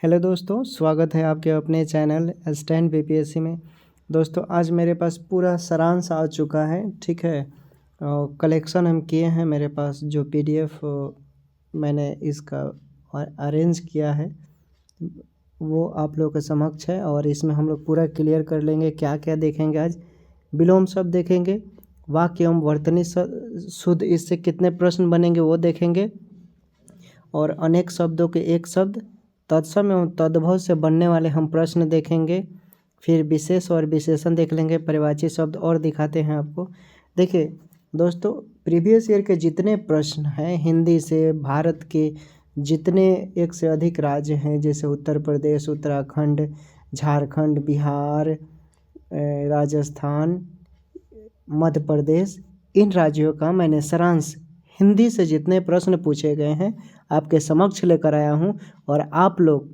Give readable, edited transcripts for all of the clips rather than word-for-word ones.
Hello दोस्तों, स्वागत है आपके अपने चैनल स्टैंड बीपीएससी में। दोस्तों आज मेरे पास पूरा सारांश आ चुका है, ठीक है। कलेक्शन हम किए हैं, मेरे पास जो पीडीएफ मैंने इसका अरेंज किया है वो आप लोगों के समक्ष है और इसमें हम लोग पूरा क्लियर कर लेंगे। क्या क्या देखेंगे आज? विलोम शब्द देखेंगे, वाक्य एवं वर्तनी शुद्ध इससे कितने प्रश्न बनेंगे वो देखेंगे, और अनेक शब्दों के एक शब्द तत्सम एवं तद्भव से बनने वाले हम प्रश्न देखेंगे। फिर विशेष और विशेषण देख लेंगे, परिवाची शब्द और दिखाते हैं आपको। देखिए दोस्तों, प्रीवियस ईयर के जितने प्रश्न हैं हिंदी से, भारत के जितने एक से अधिक राज्य हैं जैसे उत्तर प्रदेश, उत्तराखंड, झारखंड, बिहार, राजस्थान, मध्य प्रदेश, इन राज्यों का मैंने सारांश हिंदी से जितने प्रश्न पूछे गए हैं आपके समक्ष लेकर आया हूं। और आप लोग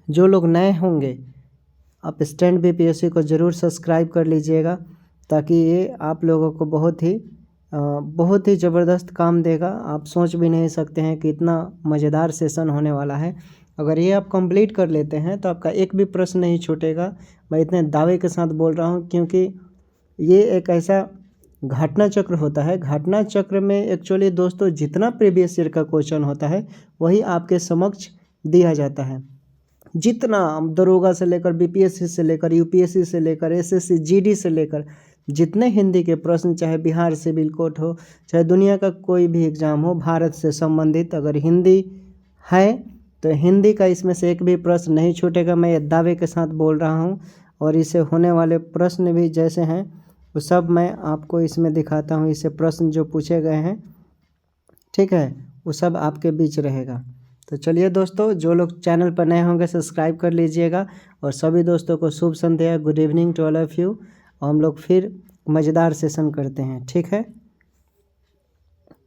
जो लोग नए होंगे आप स्टैंड बीपीएससी को ज़रूर सब्सक्राइब कर लीजिएगा, ताकि ये आप लोगों को बहुत ही ज़बरदस्त काम देगा। आप सोच भी नहीं सकते हैं कि इतना मज़ेदार सेशन होने वाला है। अगर ये आप कंप्लीट कर लेते हैं तो आपका एक भी प्रश्न नहीं छूटेगा। मैं इतने दावे के साथ बोल रहा हूँ क्योंकि ये एक ऐसा घटना चक्र होता है। घटना चक्र में एक्चुअली दोस्तों जितना प्रीवियस ईयर का क्वेश्चन होता है वही आपके समक्ष दिया जाता है। जितना दरोगा से लेकर बीपीएससी से लेकर यूपीएससी से लेकर एसएससी जीडी से लेकर जितने हिंदी के प्रश्न, चाहे बिहार सिविल कोर्ट हो, चाहे दुनिया का कोई भी एग्ज़ाम हो भारत से संबंधित, अगर हिंदी है तो हिंदी का इसमें से एक भी प्रश्न नहीं छूटेगा। मैं ये दावे के साथ बोल रहा हूँ। और इससे होने वाले प्रश्न भी जैसे हैं वो सब मैं आपको इसमें दिखाता हूँ। इससे प्रश्न जो पूछे गए हैं, ठीक है, वो सब आपके बीच रहेगा। तो चलिए दोस्तों, जो लोग चैनल पर नए होंगे सब्सक्राइब कर लीजिएगा, और सभी दोस्तों को शुभ संध्या, good evening to all of you. हम लोग फिर मज़ेदार सेशन करते हैं, ठीक है।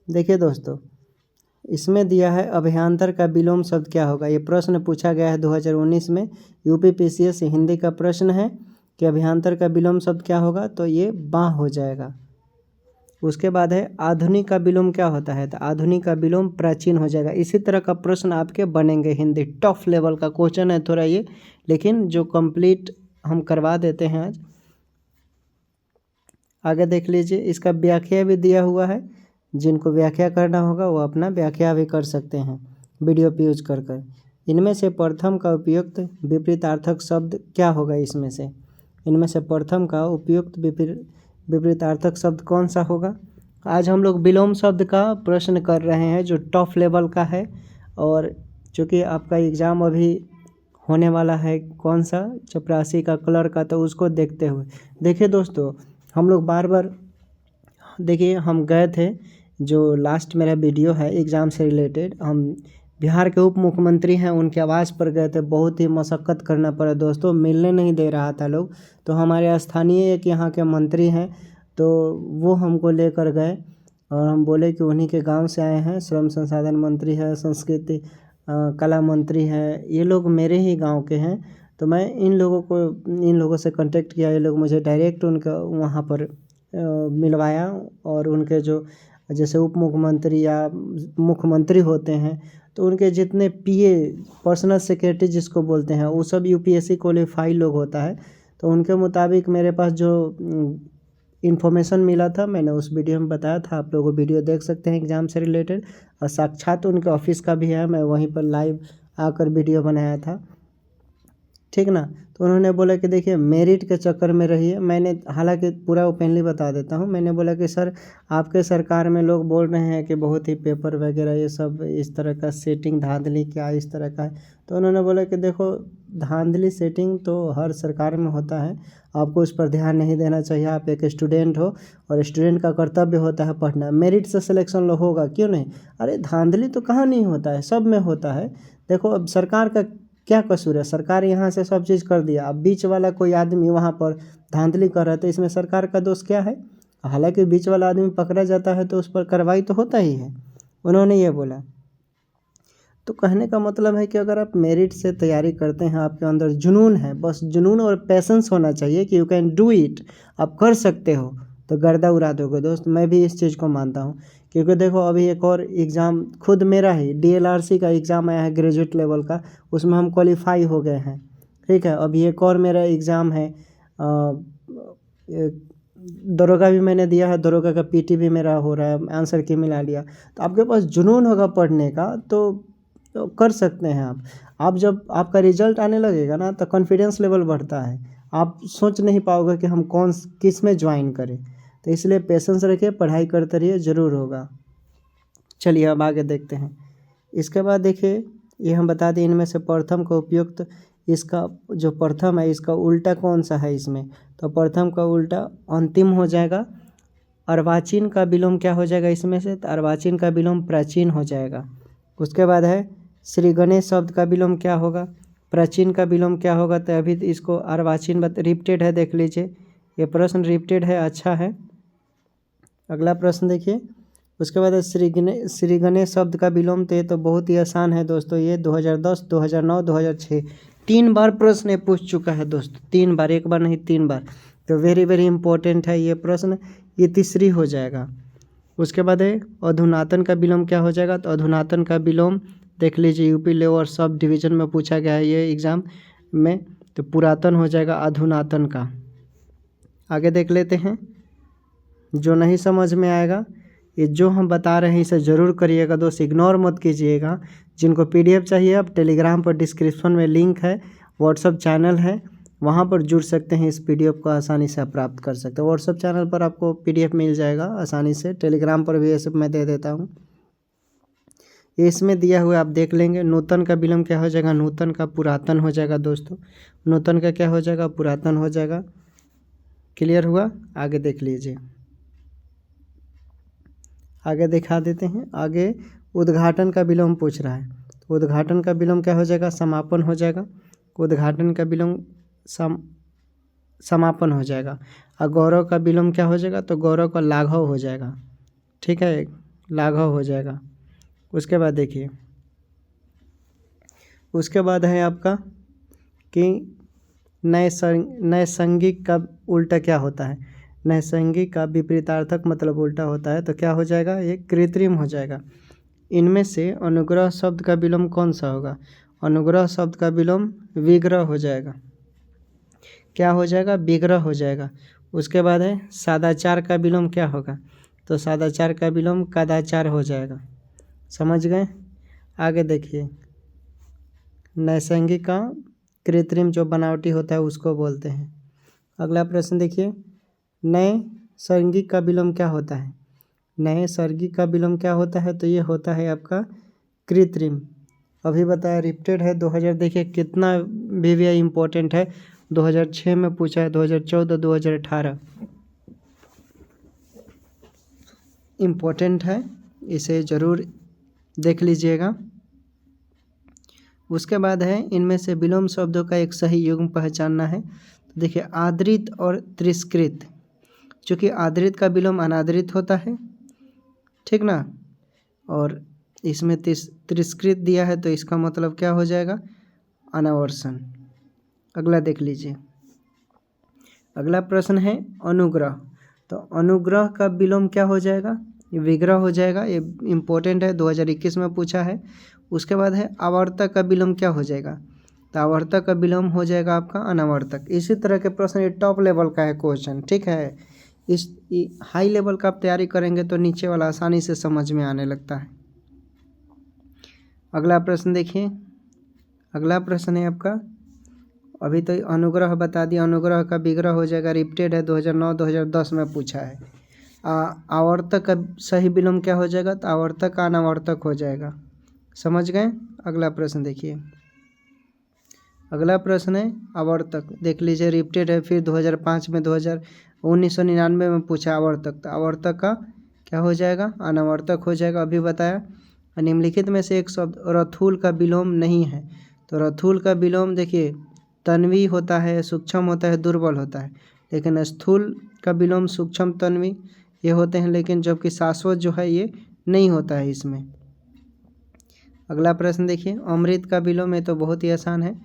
देखिए दोस्तों, इसमें दिया है अभियांतर का विलोम शब्द क्या होगा। ये प्रश्न पूछा गया है 2019 में, यूपी पीसीएस हिंदी का प्रश्न है कि अभियांतर का विलोम शब्द क्या होगा, तो ये बाँ हो जाएगा। उसके बाद है आधुनिक का विलोम क्या होता है, तो आधुनिक का विलोम प्राचीन हो जाएगा। इसी तरह का प्रश्न आपके बनेंगे हिंदी। टफ लेवल का क्वेश्चन है थोड़ा ये, लेकिन जो कंप्लीट हम करवा देते हैं आज। आगे देख लीजिए, इसका व्याख्या भी दिया हुआ है। जिनको व्याख्या करना होगा वो अपना व्याख्या भी कर सकते हैं वीडियो पे यूज कर। इनमें से प्रथम का उपयुक्त विपरीतार्थक शब्द क्या होगा? इनमें से प्रथम का उपयुक्त विपरीतार्थक शब्द कौन सा होगा? आज हम लोग विलोम शब्द का प्रश्न कर रहे हैं जो टॉप लेवल का है, और चूँकि आपका एग्ज़ाम अभी होने वाला है कौन सा, चपरासी का, कलर का, तो उसको देखते हुए देखिए दोस्तों, हम लोग बार बार देखिए, हम गए थे, जो लास्ट मेरा वीडियो है एग्ज़ाम से रिलेटेड, हम बिहार के उप मुख्यमंत्री हैं उनके आवास पर गए थे। बहुत ही मशक्क़त करना पड़ा दोस्तों, मिलने नहीं दे रहा था लोग। तो हमारे स्थानीय एक यहाँ के मंत्री हैं, तो वो हमको लेकर गए और हम बोले कि उन्हीं के गांव से आए हैं। श्रम संसाधन मंत्री है, संस्कृति कला मंत्री है, ये लोग मेरे ही गांव के हैं। तो मैं इन लोगों से कांटेक्ट किया। ये लोग मुझे डायरेक्ट उनका वहाँ पर मिलवाया, और उनके जो जैसे उप मुख्यमंत्री या मुख्यमंत्री होते हैं तो उनके जितने पीए, पर्सनल सेक्रेटरी जिसको बोलते हैं, वो सब यूपीएससी क्वालिफाई लोग होता है। तो उनके मुताबिक मेरे पास जो इन्फॉर्मेशन मिला था मैंने उस वीडियो में बताया था। आप लोग वीडियो देख सकते हैं एग्ज़ाम से रिलेटेड, और साक्षात उनके ऑफिस का भी है, मैं वहीं पर लाइव आकर वीडियो बनाया था, ठीक ना। तो उन्होंने बोला कि देखिए मेरिट के चक्कर में रहिए। मैंने हालांकि पूरा ओपनली बता देता हूँ, मैंने बोला कि सर आपके सरकार में लोग बोल रहे हैं कि बहुत ही पेपर वगैरह ये सब इस तरह का सेटिंग, धांधली क्या इस तरह का है। तो उन्होंने बोला कि देखो धांधली सेटिंग तो हर सरकार में होता है, आपको उस पर ध्यान नहीं देना चाहिए। आप एक स्टूडेंट हो और स्टूडेंट का कर्तव्य होता है पढ़ना। मेरिट से सिलेक्शन होगा क्यों नहीं? अरे धांधली तो कहाँ नहीं होता है, सब में होता है। देखो अब सरकार का क्या कसूर है? सरकार यहाँ से सब चीज़ कर दिया, अब बीच वाला कोई आदमी वहाँ पर धांधली कर रहा है तो इसमें सरकार का दोष क्या है? हालांकि बीच वाला आदमी पकड़ा जाता है तो उस पर कार्रवाई तो होता ही है। उन्होंने ये बोला। तो कहने का मतलब है कि अगर आप मेरिट से तैयारी करते हैं, आपके अंदर जुनून है, बस जुनून और पैशंस होना चाहिए कि यू कैन डू इट, आप कर सकते हो, तो गर्दा उड़ा दोगे दोस्त। मैं भी इस चीज़ को मानता हूँ, क्योंकि देखो अभी एक और एग्ज़ाम खुद मेरा ही DLRC का एग्ज़ाम आया है ग्रेजुएट लेवल का, उसमें हम क्वालिफाई हो गए हैं। ठीक है, अभी एक और मेरा एग्ज़ाम है दरोगा भी मैंने दिया है, दरोगा का PT भी मेरा हो रहा है, आंसर की मिला लिया। तो आपके पास जुनून होगा पढ़ने का तो कर सकते हैं आप जब आपका रिजल्ट आने लगेगा ना तो कॉन्फिडेंस लेवल बढ़ता है, आप सोच नहीं पाओगे कि हम किस में ज्वाइन करें। तो इसलिए पेशेंस रखिए, पढ़ाई करते रहिए, ज़रूर होगा। चलिए अब आगे देखते हैं। इसके बाद देखिए, ये हम बता दें इनमें से प्रथम का उपयुक्त, इसका जो प्रथम है इसका उल्टा कौन सा है इसमें, तो प्रथम का उल्टा अंतिम हो जाएगा। अर्वाचीन का विलोम क्या हो जाएगा इसमें से, तो अर्वाचीन का विलोम प्राचीन हो जाएगा। उसके बाद है श्री गणेश शब्द का विलोम क्या होगा, प्राचीन का विलोम क्या होगा, तो अभी इसको अर्वाचीन रिपीटेड है, देख लीजिए ये प्रश्न रिपीटेड है, अच्छा है। अगला प्रश्न देखिए, उसके बाद श्री गणेश शब्द का विलोम, तो ये तो बहुत ही आसान है दोस्तों, ये 2010, 2009, 2006 3 बार प्रश्न पूछ चुका है दोस्तों, 3 बार, एक बार नहीं 3 बार। तो वेरी वेरी इंपॉर्टेंट है ये प्रश्न, ये तीसरी हो जाएगा। उसके बाद है अधुनातन का विलोम क्या हो जाएगा, तो अधुनातन का विलोम देख लीजिए यूपी लेवल सब डिवीज़न में पूछा गया है ये एग्ज़ाम में, तो पुरातन हो जाएगा अधुनातन का। आगे देख लेते हैं, जो नहीं समझ में आएगा ये जो हम बता रहे हैं इसे ज़रूर करिएगा दोस्त, इग्नोर मत कीजिएगा। जिनको PDF चाहिए आप टेलीग्राम पर डिस्क्रिप्शन में लिंक है, व्हाट्सअप चैनल है, वहाँ पर जुड़ सकते हैं, इस PDF को आसानी से आप प्राप्त कर सकते हैं। व्हाट्सअप चैनल पर आपको PDF मिल जाएगा आसानी से, टेलीग्राम पर भी ये सब मैं दे देता हूँ, ये इसमें दिया हुआ आप देख लेंगे। नूतन का विलोम क्या हो जाएगा, नूतन का पुरातन हो जाएगा दोस्तों, नूतन का क्या हो जाएगा, पुरातन हो जाएगा। क्लियर हुआ, आगे देख लीजिए, आगे दिखा देते हैं। आगे उद्घाटन का विलोम पूछ रहा है, तो उद्घाटन का विलोम क्या हो जाएगा, समापन हो जाएगा। उद्घाटन का विलोम समापन हो जाएगा। और गौरव का विलोम क्या हो जाएगा, तो गौरव का लाघव हो जाएगा। ठीक है, लाघव हो जाएगा। उसके बाद देखिए, उसके बाद है आपका कि नैसंगिक का उल्टा क्या होता है, नैसंगिक का विपरीतार्थक मतलब उल्टा होता है, तो क्या हो जाएगा, ये कृत्रिम हो जाएगा। इनमें से अनुग्रह शब्द का विलोम कौन सा होगा, अनुग्रह शब्द का विलोम विग्रह हो जाएगा। क्या हो जाएगा, विग्रह हो जाएगा। उसके बाद है सदाचार का विलोम क्या होगा, तो सदाचार का विलोम कदाचार हो जाएगा। समझ गए, आगे देखिए, नैसंगिक का कृत्रिम जो बनावटी होता है उसको बोलते हैं। अगला प्रश्न देखिए, नैसर्गिक का विलोम क्या होता है, नैसर्गिक का विलोम क्या होता है, तो ये होता है आपका कृत्रिम। अभी बताया रिपीटेड है 2000, देखिए कितना भी इम्पोर्टेंट है, 2006 में पूछा है, 2014, 2018 इम्पोर्टेंट है, इसे ज़रूर देख लीजिएगा। उसके बाद है इनमें से विलोम शब्दों का एक सही युग्म पहचानना है। तो देखिए आदृत और तिरस्कृत, चूँकि आदृत का विलोम अनादृत होता है, ठीक ना, और इसमें तिरस्कृत दिया है तो इसका मतलब क्या हो जाएगा, अनावर्षण। अगला देख लीजिए, अगला प्रश्न है अनुग्रह, तो अनुग्रह का विलोम क्या हो जाएगा, ये विग्रह हो जाएगा, ये इम्पोर्टेंट है, 2021 में पूछा है। उसके बाद है आवर्तक का विलोम क्या हो जाएगा, तो आवर्तक का विलोम हो जाएगा आपका अनावर्तक। इसी तरह के प्रश्न, ये टॉप लेवल का है क्वेश्चन, ठीक है, इस हाई लेवल का आप तैयारी करेंगे तो नीचे वाला आसानी से समझ में आने लगता है। अगला प्रश्न देखिए, अगला प्रश्न है आपका, अभी तो अनुग्रह बता दिया, अनुग्रह का विग्रह हो जाएगा, रिपीटेड है, 2009, 2010 में पूछा है। आवर्तक का सही विलोम क्या हो जाएगा, तो आवर्तक का अनावर्तक हो जाएगा। समझ गए, अगला प्रश्न देखिए, अगला प्रश्न है आवर्तक, देख लीजिए रिपीटेड है, फिर 2005 में 1999 में पूछा आवर्तक, तो आवर्तक का क्या हो जाएगा, अनावर्तक हो जाएगा। अभी बताया। निम्नलिखित में से एक शब्द रथूल का विलोम नहीं है, तो रथूल का विलोम देखिए तन्वी होता है, सूक्ष्म होता है, दुर्बल होता है, लेकिन स्थूल का विलोम सूक्ष्म तन्वी ये होते हैं, लेकिन जबकि शाश्वत जो है ये नहीं होता है इसमें। अगला प्रश्न देखिए, अमृत का विलोम, ये तो बहुत ही आसान है,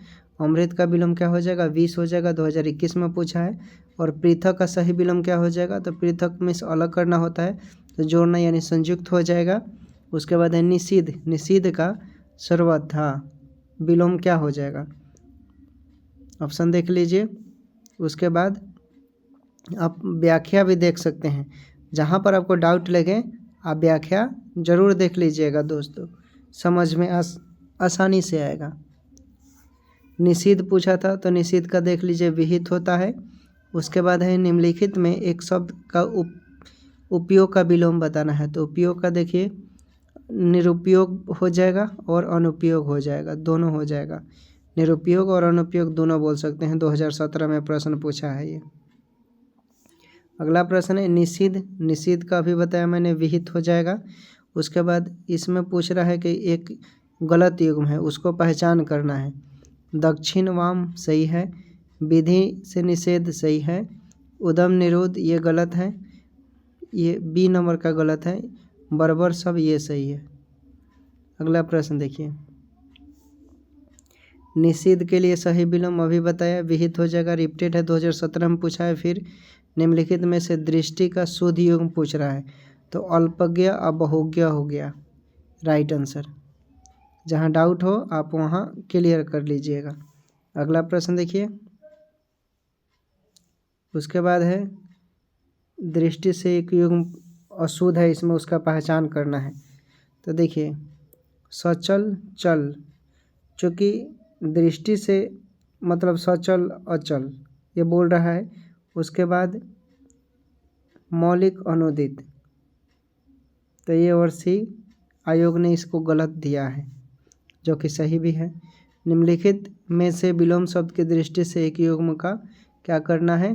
अमृत का विलोम क्या हो जाएगा, विष हो जाएगा, 2021 में पूछा है। और पृथक का सही विलोम क्या हो जाएगा, तो पृथक में से अलग करना होता है तो जोड़ना यानी संयुक्त हो जाएगा। उसके बाद है निषिद्ध, निषिद्ध का सर्वथा विलोम क्या हो जाएगा, ऑप्शन देख लीजिए। उसके बाद आप व्याख्या भी देख सकते हैं, जहाँ पर आपको डाउट लगे आप व्याख्या जरूर देख लीजिएगा दोस्तों, समझ में आसानी से आएगा। निषिद्ध पूछा था तो निषिद्ध का देख लीजिए विहित होता है। उसके बाद है निम्नलिखित में एक शब्द का उपयोग का विलोम बताना है, तो उपयोग का देखिए निरुपयोग हो जाएगा और अनुपयोग हो जाएगा, दोनों हो जाएगा। निरुपयोग और अनुपयोग दोनों बोल सकते हैं, 2017 में प्रश्न पूछा है ये। अगला प्रश्न है निषिद्ध, निषिद्ध का भी बताया मैंने विहित हो जाएगा। उसके बाद इसमें पूछ रहा है कि एक गलत युग्म है उसको पहचान करना है। दक्षिण वाम सही है, विधि से निषेध सही है, उदम निरोध ये गलत है, ये बी नंबर का गलत है, बर्बर सब ये सही है। अगला प्रश्न देखिए, निषिद्ध के लिए सही विलोम अभी बताया विहित हो जाएगा, रिपीटेड है, 2017 में पूछा है। फिर निम्नलिखित में से दृष्टि का शुद्ध युग्म पूछ रहा है, तो अल्पज्ञ बहुज्ञ हो गया राइट आंसर। जहाँ डाउट हो आप वहाँ क्लियर कर लीजिएगा। अगला प्रश्न देखिए, उसके बाद है दृष्टि से एक युग्म अशुद्ध है, इसमें उसका पहचान करना है। तो देखिए सचल चल, चूँकि दृष्टि से मतलब सचल अचल ये बोल रहा है। उसके बाद मौलिक अनुदित, तो ये और सी आयोग ने इसको गलत दिया है, जो कि सही भी है। निम्नलिखित में से विलोम शब्द की दृष्टि से एक युग्म का क्या करना है,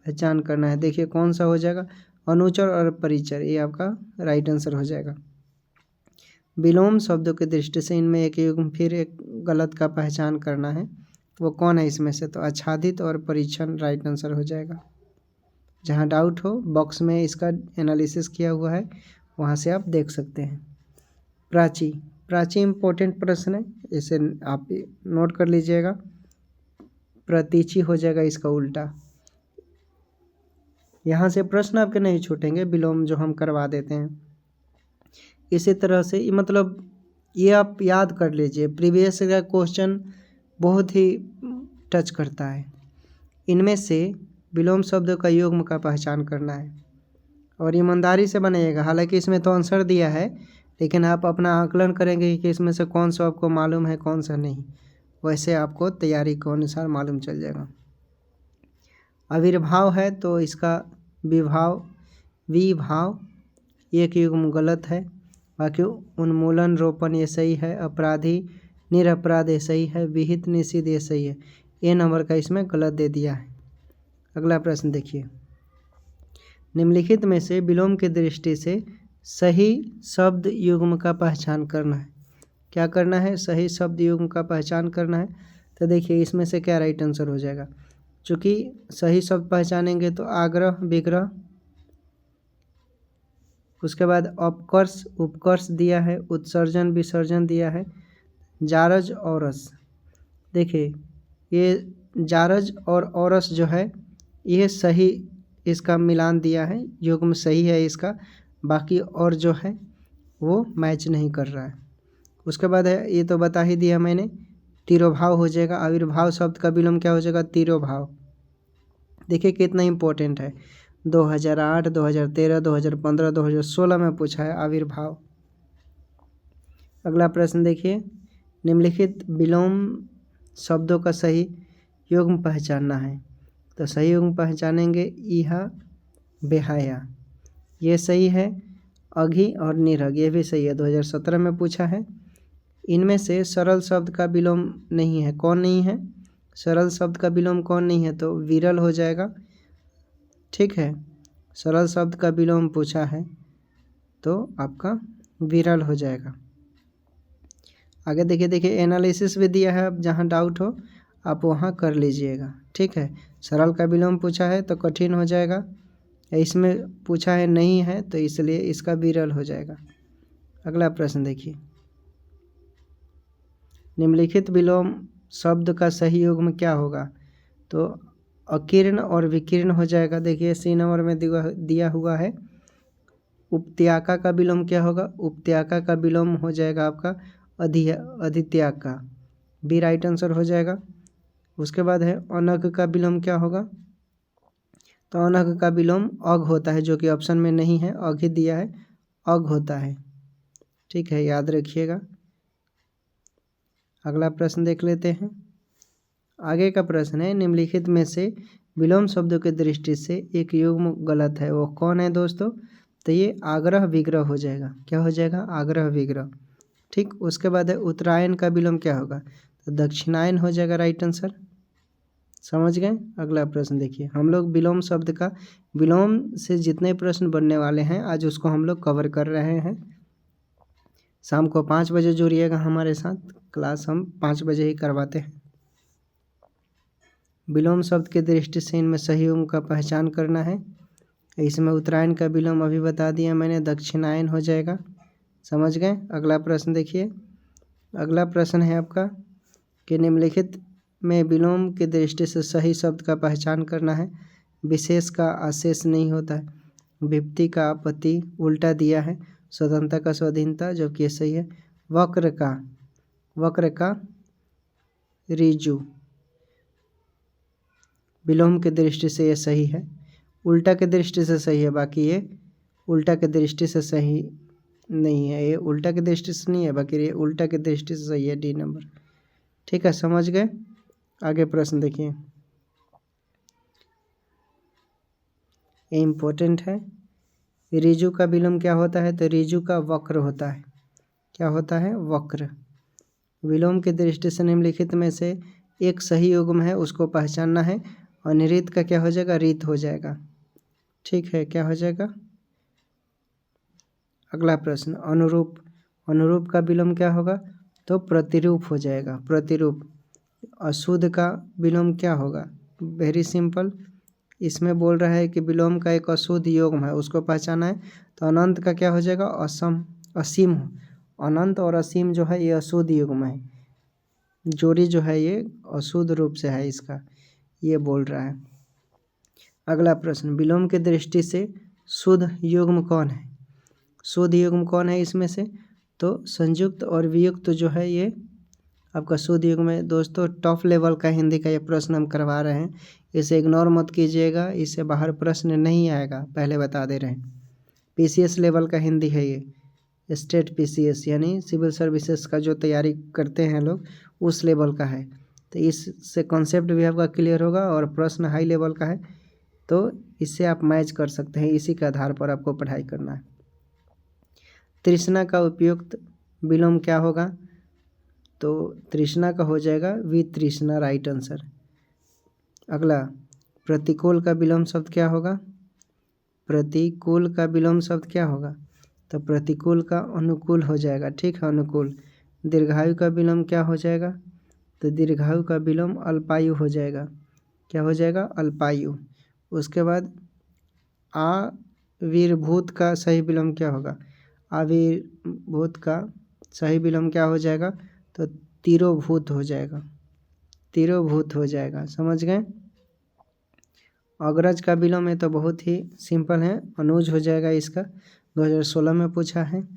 पहचान करना है। देखिए कौन सा हो जाएगा, अनुचर और परिचर, ये आपका राइट आंसर हो जाएगा। विलोम शब्दों की दृष्टि से इनमें एक युग्म फिर एक गलत का पहचान करना है, वो कौन है इसमें से, तो आच्छादित और परीक्षण राइट आंसर हो जाएगा। जहाँ डाउट हो बॉक्स में इसका एनालिसिस किया हुआ है, वहाँ से आप देख सकते हैं। प्राची, प्राची इम्पोर्टेंट प्रश्न है, इसे आप नोट कर लीजिएगा। प्रतीचि हो जाएगा इसका उल्टा। यहाँ से प्रश्न आपके नहीं छूटेंगे, विलोम जो हम करवा देते हैं। इसी तरह से मतलब ये आप याद कर लीजिए, प्रीवियस का क्वेश्चन बहुत ही टच करता है। इनमें से विलोम शब्दों का युग्म का पहचान करना है और ईमानदारी से बनाइएगा। हालांकि इसमें तो आंसर दिया है, लेकिन आप अपना आकलन करेंगे कि इसमें से कौन सा आपको मालूम है कौन सा नहीं, वैसे आपको तैयारी के अनुसार मालूम चल जाएगा। आविर्भाव है तो इसका विभाव विभाव एक युग्म गलत है, बाकी उन्मूलन रोपण ये सही है, अपराधी निरपराध ये सही है, विहित निषिद्ध ये सही है। ए नंबर का इसमें गलत दे दिया है। अगला प्रश्न देखिए, निम्नलिखित में से विलोम की दृष्टि से सही शब्द युग्म का पहचान करना है। क्या करना है, सही शब्द युग्म का पहचान करना है। तो देखिए इसमें से क्या राइट आंसर हो जाएगा, चूँकि सही शब्द पहचानेंगे तो आग्रह विग्रह, उसके बाद अपकर्ष उपकर्ष दिया है, उत्सर्जन विसर्जन दिया है, जारज और रस। देखिए ये जारज और औरस जो है ये सही इसका मिलान दिया है, युग्म सही है इसका, बाकी और जो है वो मैच नहीं कर रहा है। उसके बाद है ये तो बता ही दिया मैंने, तिरोभाव हो जाएगा। आविर्भाव शब्द का विलोम क्या हो जाएगा, तिरोभाव। देखिए कितना इम्पोर्टेंट है, 2008, 2013, 2015, 2016 में पूछा है आविर्भाव। अगला प्रश्न देखिए, निम्नलिखित विलोम शब्दों का सही युग्म पहचानना है। तो सही युग्म पहचानेंगे, इहा बेहाया ये सही है, अघि और निरग ये भी सही है, 2017 में पूछा है। इनमें से सरल शब्द का विलोम नहीं है, कौन नहीं है, सरल शब्द का विलोम कौन नहीं है, तो विरल हो जाएगा। ठीक है, सरल शब्द का विलोम पूछा है तो आपका विरल हो जाएगा। आगे देखिए एनालिसिस भी दिया है, अब जहाँ डाउट हो आप वहाँ कर लीजिएगा। ठीक है, सरल का विलोम पूछा है तो कठिन हो जाएगा, इसमें पूछा है नहीं है तो इसलिए इसका विरल हो जाएगा। अगला प्रश्न देखिए, निम्नलिखित विलोम शब्द का सही युग्म क्या होगा? तो अकीर्ण और विकीर्ण हो जाएगा। देखिए सी नंबर में दिया हुआ है। उपत्याका का विलोम क्या होगा? उपत्याका का विलोम हो जाएगा आपका अधित्याका। बी राइट आंसर हो जाएगा। उसके बाद है अनग का विलोम क्या होगा? तो अनग का विलोम अग होता है, जो कि ऑप्शन में नहीं है, अग ही दिया है, अग होता है। ठीक है, याद रखिएगा। अगला प्रश्न देख लेते हैं। आगे का प्रश्न है, निम्नलिखित में से विलोम शब्दों की दृष्टि से एक युग्म गलत है, वो कौन है दोस्तों? तो ये आग्रह विग्रह हो जाएगा। क्या हो जाएगा? आग्रह विग्रह। ठीक, उसके बाद है उत्तरायण का विलोम क्या होगा? तो दक्षिणायन हो जाएगा राइट आंसर। समझ गए? अगला प्रश्न देखिए। हम लोग विलोम शब्द का, विलोम से जितने प्रश्न बनने वाले हैं आज उसको हम लोग कवर कर रहे हैं। शाम को 5 बजे जुड़िएगा हमारे साथ, क्लास हम 5 बजे ही करवाते हैं। विलोम शब्द की दृष्टि से इनमें सही युग्म का पहचान करना है। इसमें उत्तरायण का विलोम अभी बता दिया मैंने, दक्षिणायन हो जाएगा। समझ गए? अगला प्रश्न देखिए। अगला प्रश्न है आपका कि निम्नलिखित में विलोम की दृष्टि से सही शब्द का पहचान करना है। विशेष का आशेष नहीं होता है, विभक्ति का आपत्ति उल्टा दिया है, स्वतंत्रता का स्वाधीनता, जो कि सही है। वक्र का ऋजु, विलोम की दृष्टि से ये सही है। उल्टा की दृष्टि से सही है, बाकी ये उल्टा की दृष्टि से सही नहीं है। ये उल्टा की दृष्टि से नहीं है, बाकी ये उल्टा की दृष्टि से सही है, डी नंबर। ठीक है, समझ गए? आगे प्रश्न देखिए, ये इम्पोर्टेंट है। ऋजु का विलोम क्या होता है? तो ऋजु का वक्र होता है। क्या होता है? वक्र। विलोम की दृष्टि से निम्नलिखित में से एक सही युग्म है, उसको पहचानना है। अनिरीत का क्या हो जाएगा? रीत हो जाएगा। ठीक है, क्या हो जाएगा? अगला प्रश्न, अनुरूप। अनुरूप का विलोम क्या होगा? तो प्रतिरूप हो जाएगा, प्रतिरूप। अशुद्ध का विलोम क्या होगा? वेरी सिंपल, इसमें बोल रहा है कि विलोम का एक अशुद्ध युग्म है, उसको पहचाना है। तो अनंत का क्या हो जाएगा? असम, असीम। अनंत और असीम जो है ये अशुद्ध युग्म है, जोड़ी जो है ये अशुद्ध रूप से है इसका, ये बोल रहा है। अगला प्रश्न, विलोम की दृष्टि से शुद्ध युग्म कौन है? शुद्ध युग्म कौन है इसमें से? तो संयुक्त और वियुक्त जो है ये आपका शुद्ध युग्म है। दोस्तों टॉप लेवल का हिंदी का ये प्रश्न हम करवा रहे हैं, इसे इग्नोर मत कीजिएगा, इससे बाहर प्रश्न नहीं आएगा, पहले बता दे रहे हैं। पीसीएस लेवल का हिंदी है ये, स्टेट पीसीएस यानी सिविल सर्विसेज का जो तैयारी करते हैं लोग, उस लेवल का है। तो इससे कॉन्सेप्ट भी आपका क्लियर होगा और प्रश्न हाई लेवल का है, तो इससे आप मैच कर सकते हैं, इसी के आधार पर आपको पढ़ाई करना है। तृष्णा का उपयुक्त विलोम क्या होगा? तो तृष्णा का हो जाएगा वितृष्णा, राइट आंसर। अगला, प्रतिकूल का विलोम शब्द क्या होगा? प्रतिकूल का विलोम शब्द क्या होगा? तो प्रतिकूल का अनुकूल हो जाएगा। ठीक है, अनुकूल। दीर्घायु का विलोम क्या हो जाएगा? तो दीर्घायु का विलोम अल्पायु हो जाएगा। क्या हो जाएगा? अल्पायु। उसके बाद आविर्भूत का सही विलोम क्या होगा? आविर्भूत का सही विलोम क्या हो जाएगा? तो तिरोभूत हो जाएगा, तिरोभूत हो जाएगा। समझ गए? अग्रज का विलोम है तो बहुत ही सिंपल है, अनुज हो जाएगा इसका, 2016 में पूछा है।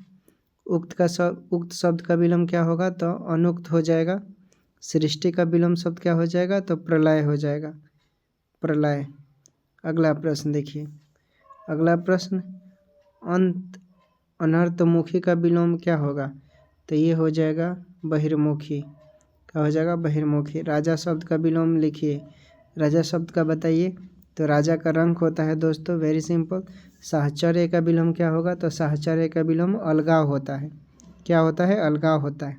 उक्त शब्द का विलोम क्या होगा? तो अनुक्त हो जाएगा। सृष्टि का विलोम शब्द क्या हो जाएगा? तो प्रलय हो जाएगा, प्रलय। अगला प्रश्न देखिए। अगला प्रश्न, अनर्थमुखी का विलोम क्या होगा? तो ये हो जाएगा बहिर्मुखी। क्या हो जाएगा? बहिर्मुखी। राजा शब्द का विलोम लिखिए। राजा शब्द का बताइए। तो राजा का रंग होता है दोस्तों, वेरी सिंपल। साहचर्य का विलोम क्या होगा? तो साहचर्य का विलोम अलगाव होता है। क्या होता है? अलगाव होता है।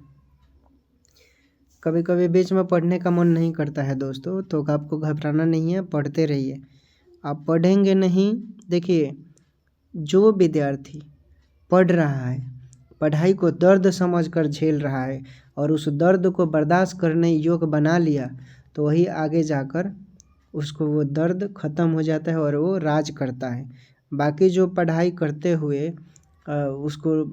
कभी कभी बीच में पढ़ने का मन नहीं करता है दोस्तों, तो आपको घबराना नहीं है, पढ़ते रहिए। आप पढ़ेंगे नहीं, देखिए जो विद्यार्थी पढ़ रहा है, पढ़ाई को दर्द समझकर झेल रहा है और उस दर्द को बर्दाश्त करने योग्य बना लिया, तो वही आगे जाकर उसको वो दर्द ख़त्म हो जाता है और वो राज करता है। बाकी जो पढ़ाई करते हुए उसको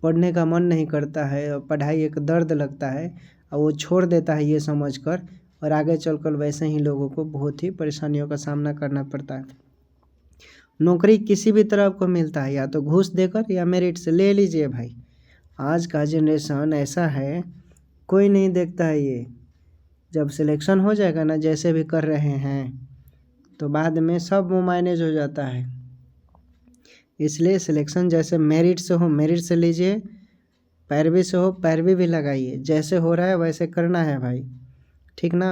पढ़ने का मन नहीं करता है, पढ़ाई एक दर्द लगता है, और वो छोड़ देता है ये समझकर, और आगे चलकर वैसे ही लोगों को बहुत ही परेशानियों का सामना करना पड़ता है। नौकरी किसी भी तरह आपको मिलता है, या तो घूस देकर या मेरिट से, ले लीजिए भाई। आज का जनरेशन ऐसा है, कोई नहीं देखता है ये। जब सिलेक्शन हो जाएगा ना, जैसे भी कर रहे हैं, तो बाद में सब वो मैनेज हो जाता है। इसलिए सिलेक्शन जैसे मेरिट से हो, मेरिट से लीजिए, पैरवी से हो, पैरवी भी लगाइए। जैसे हो रहा है वैसे करना है भाई, ठीक ना।